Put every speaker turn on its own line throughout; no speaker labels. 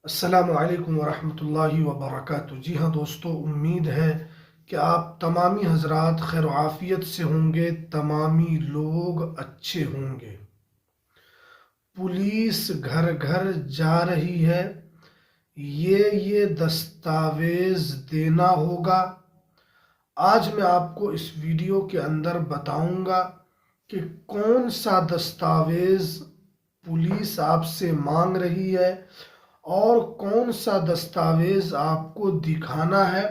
अस्सलामु अलैकुम वरहमतुल्लाहि वबरकातुहू। जी हाँ दोस्तों, उम्मीद है कि आप तमामी हजरात खैर आफियत से होंगे, तमामी लोग अच्छे होंगे। पुलिस घर घर जा रही है, ये दस्तावेज देना होगा। आज मैं आपको इस वीडियो के अंदर बताऊंगा कि कौन सा दस्तावेज पुलिस आपसे मांग रही है और कौन सा दस्तावेज आपको दिखाना है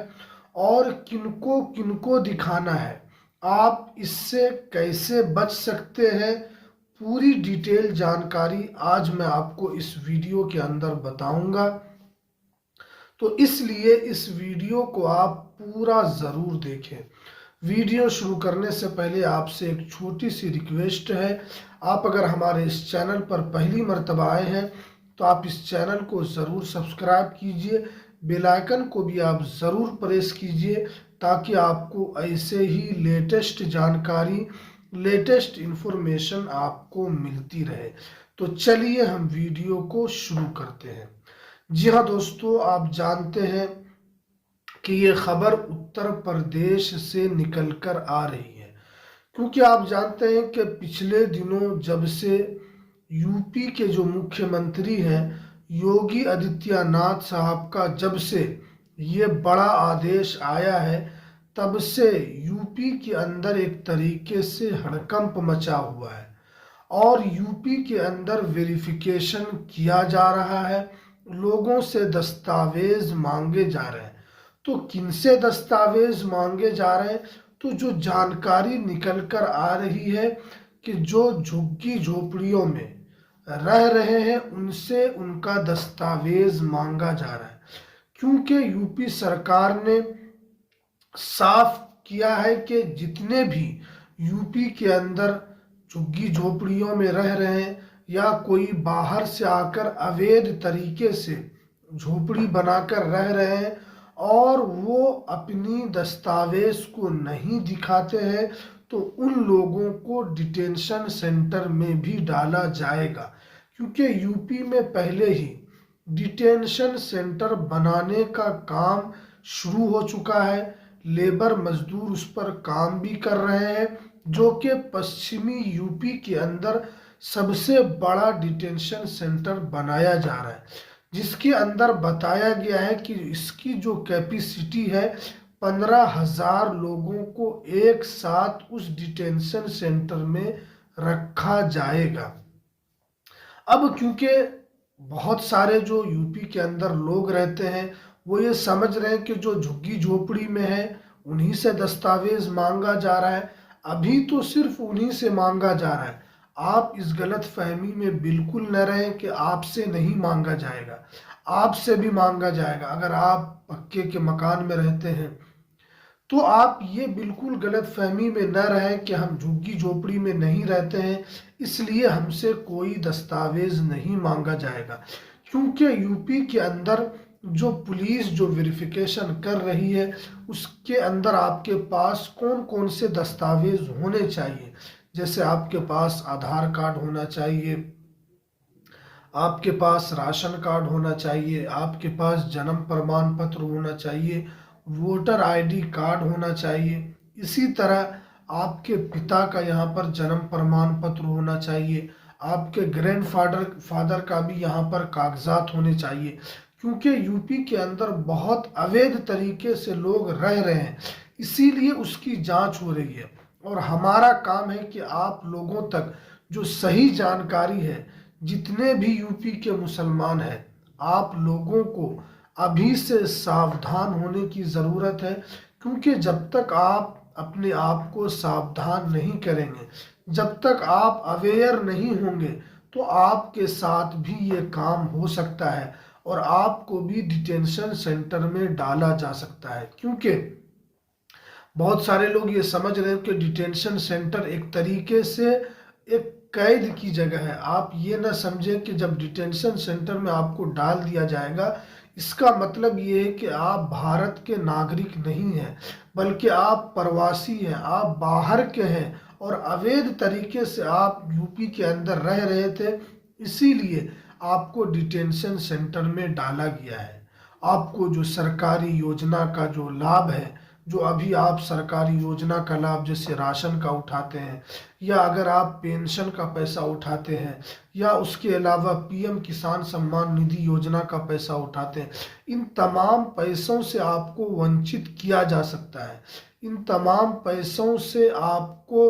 और किनको किनको दिखाना है। आप इससे कैसे बच सकते हैं, पूरी डिटेल जानकारी आज मैं आपको इस वीडियो के अंदर बताऊंगा। तो इसलिए इस वीडियो को आप पूरा ज़रूर देखें। वीडियो शुरू करने से पहले आपसे एक छोटी सी रिक्वेस्ट है, आप अगर हमारे इस चैनल पर पहली मर्तबा आए हैं तो आप इस चैनल को ज़रूर सब्सक्राइब कीजिए, बेल आइकन को भी आप ज़रूर प्रेस कीजिए ताकि आपको ऐसे ही लेटेस्ट जानकारी, लेटेस्ट इन्फॉर्मेशन आपको मिलती रहे। तो चलिए हम वीडियो को शुरू करते हैं। जी हाँ दोस्तों, आप जानते हैं कि ये खबर उत्तर प्रदेश से निकलकर आ रही है, क्योंकि आप जानते हैं कि पिछले दिनों जब से यूपी के जो मुख्यमंत्री हैं योगी आदित्यनाथ साहब का जब से ये बड़ा आदेश आया है, तब से यूपी के अंदर एक तरीके से हड़कंप मचा हुआ है और यूपी के अंदर वेरिफिकेशन किया जा रहा है, लोगों से दस्तावेज मांगे जा रहे हैं। तो किनसे दस्तावेज मांगे जा रहे हैं? तो जो जानकारी निकल कर आ रही है कि जो झुग्गी झोपड़ियों में रह रहे हैं उनसे उनका दस्तावेज मांगा जा रहा है, क्योंकि यूपी सरकार ने साफ किया है कि जितने भी यूपी के अंदर झुग्गी झोपड़ियों में रह रहे हैं या कोई बाहर से आकर अवैध तरीके से झोपड़ी बनाकर रह रहे हैं और वो अपनी दस्तावेज को नहीं दिखाते हैं, तो उन लोगों को डिटेंशन सेंटर में भी डाला जाएगा। क्योंकि यूपी में पहले ही डिटेंशन सेंटर बनाने का काम शुरू हो चुका है, लेबर मजदूर उस पर काम भी कर रहे हैं, जो कि पश्चिमी यूपी के अंदर सबसे बड़ा डिटेंशन सेंटर बनाया जा रहा है, जिसके अंदर बताया गया है कि इसकी जो कैपेसिटी है 15,000 लोगों को एक साथ उस डिटेंशन सेंटर में रखा जाएगा। अब क्योंकि बहुत सारे जो यूपी के अंदर लोग रहते हैं वो ये समझ रहे हैं कि जो झुग्गी झोपड़ी में है उन्हीं से दस्तावेज मांगा जा रहा है, अभी तो सिर्फ उन्हीं से मांगा जा रहा है। आप इस गलत फहमी में बिल्कुल न रहें कि आपसे नहीं मांगा जाएगा, आपसे भी मांगा जाएगा। अगर आप पक्के के मकान में रहते हैं तो आप ये बिल्कुल गलत फहमी में न रहें कि हम झुग्गी झोपड़ी में नहीं रहते हैं इसलिए हमसे कोई दस्तावेज नहीं मांगा जाएगा। क्योंकि यूपी के अंदर जो पुलिस जो वेरिफिकेशन कर रही है उसके अंदर आपके पास कौन कौन से दस्तावेज होने चाहिए, जैसे आपके पास आधार कार्ड होना चाहिए, आपके पास राशन कार्ड होना चाहिए, आपके पास जन्म प्रमाण पत्र होना चाहिए, वोटर आईडी कार्ड होना चाहिए। इसी तरह आपके पिता का यहाँ पर जन्म प्रमाण पत्र होना चाहिए, आपके ग्रैंडफादर फादर का भी यहाँ पर कागजात होने चाहिए। क्योंकि यूपी के अंदर बहुत अवैध तरीके से लोग रह रहे हैं, इसीलिए उसकी जांच हो रही है और हमारा काम है कि आप लोगों तक जो सही जानकारी है, जितने भी यूपी के मुसलमान हैं, आप लोगों को अभी से सावधान होने की ज़रूरत है। क्योंकि जब तक आप अपने आप को सावधान नहीं करेंगे, जब तक आप अवेयर नहीं होंगे, तो आपके साथ भी ये काम हो सकता है और आपको भी डिटेंशन सेंटर में डाला जा सकता है। क्योंकि बहुत सारे लोग ये समझ रहे हैं कि डिटेंशन सेंटर एक तरीके से एक कैद की जगह है। आप ये ना समझें कि जब डिटेंशन सेंटर में आपको डाल दिया जाएगा इसका मतलब ये है कि आप भारत के नागरिक नहीं हैं, बल्कि आप प्रवासी हैं, आप बाहर के हैं और अवैध तरीके से आप यूपी के अंदर रह रहे थे, इसीलिए आपको डिटेंशन सेंटर में डाला गया है। आपको जो सरकारी योजना का जो लाभ है, जो अभी आप सरकारी योजना का लाभ जैसे राशन का उठाते हैं, या अगर आप पेंशन का पैसा उठाते हैं, या उसके अलावा पीएम किसान सम्मान निधि योजना का पैसा उठाते हैं, इन तमाम पैसों से आपको वंचित किया जा सकता है। इन तमाम पैसों से आपको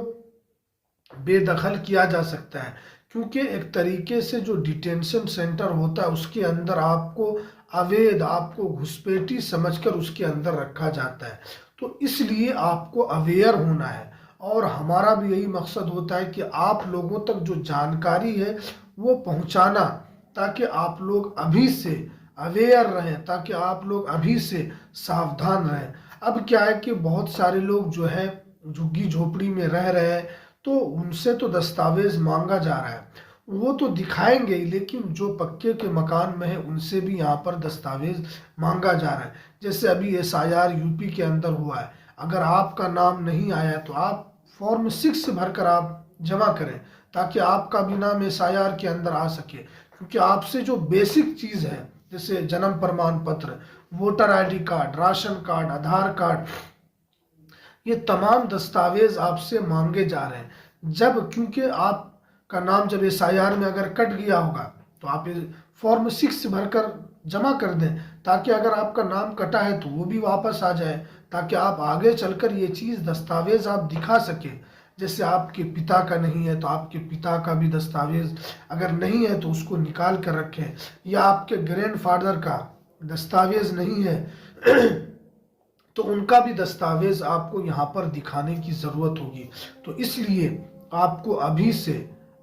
बेदखल किया जा सकता है, क्योंकि एक तरीके से जो डिटेंशन सेंटर होता है उसके अंदर आपको अवैध, आपको घुसपैठी समझकर उसके अंदर रखा जाता है। तो इसलिए आपको अवेयर होना है, और हमारा भी यही मकसद होता है कि आप लोगों तक जो जानकारी है वो पहुंचाना, ताकि आप लोग अभी से अवेयर रहें, ताकि आप लोग अभी से सावधान रहें। अब क्या है कि बहुत सारे लोग जो है झुग्गी झोपड़ी में रह रहे हैं, तो उनसे तो दस्तावेज मांगा जा रहा है, वो तो दिखाएंगे ही, लेकिन जो पक्के के मकान में है उनसे भी यहाँ पर दस्तावेज मांगा जा रहा है। जैसे अभी एसआईआर यूपी के अंदर हुआ है, अगर आपका नाम नहीं आया तो आप फॉर्म 6 भरकर आप जमा करें, ताकि आपका भी नाम एसआईआर के अंदर आ सके। क्योंकि आपसे जो बेसिक चीज़ है, जैसे जन्म प्रमाण पत्र, voter ID card, ration card, Aadhaar card, ये तमाम दस्तावेज आपसे मांगे जा रहे हैं। जब क्योंकि आपका नाम जब एसआईआर में अगर कट गया होगा तो आप फॉर्म 6 भरकर जमा कर दें, ताकि अगर आपका नाम कटा है तो वो भी वापस आ जाए, ताकि आप आगे चलकर ये चीज़ दस्तावेज आप दिखा सकें। जैसे आपके पिता का नहीं है तो आपके पिता का भी दस्तावेज अगर नहीं है तो उसको निकाल कर रखें, या आपके ग्रैंडफादर का दस्तावेज नहीं है तो उनका भी दस्तावेज आपको यहाँ पर दिखाने की ज़रूरत होगी। तो इसलिए आपको अभी से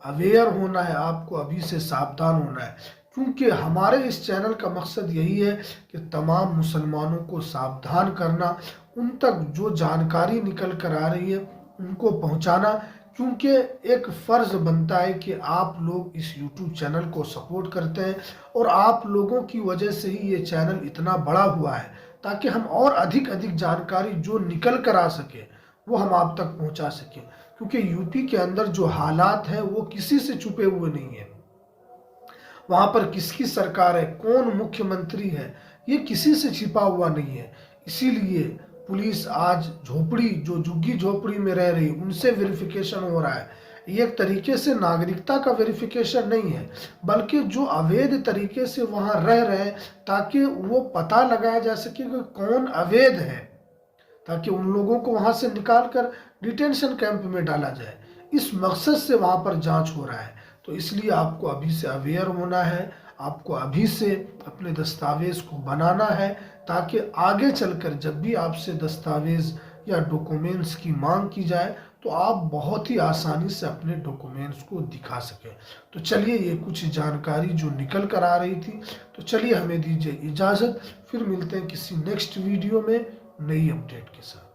अवेयर होना है, आपको अभी से सावधान होना है, क्योंकि हमारे इस चैनल का मकसद यही है कि तमाम मुसलमानों को सावधान करना, उन तक जो जानकारी निकल कर आ रही है उनको पहुँचाना। क्योंकि एक फ़र्ज़ बनता है कि आप लोग इस YouTube चैनल को सपोर्ट करते हैं, और आप लोगों की वजह से ही ये चैनल इतना बड़ा हुआ है, ताकि हम और अधिक जानकारी जो निकल कर आ सके वो हम आप तक पहुंचा सकें। क्योंकि यूपी के अंदर जो हालात हैं वो किसी से छुपे हुए नहीं है। वहां पर किसकी सरकार है, कौन मुख्यमंत्री है, ये किसी से छिपा हुआ नहीं है। इसीलिए पुलिस आज झोपड़ी, जो झुग्गी झोपड़ी में रह रही, उनसे वेरिफिकेशन हो रहा है। ये एक तरीके से नागरिकता का वेरिफिकेशन नहीं है, बल्कि जो अवैध तरीके से वहां रह रहे हैं, ताकि वो पता लगाया जा सके कि कौन अवैध है, ताकि उन लोगों को वहां से निकाल कर डिटेंशन कैंप में डाला जाए। इस मकसद से वहां पर जांच हो रहा है। तो इसलिए आपको अभी से अवेयर होना है, आपको अभी से अपने दस्तावेज को बनाना है, ताकि आगे चलकर जब भी आपसे दस्तावेज या डॉक्यूमेंट्स की मांग की जाए तो आप बहुत ही आसानी से अपने डॉक्यूमेंट्स को दिखा सकें। तो चलिए, ये कुछ जानकारी जो निकल कर आ रही थी, तो चलिए हमें दीजिए इजाज़त, फिर मिलते हैं किसी नेक्स्ट वीडियो में नई अपडेट के साथ।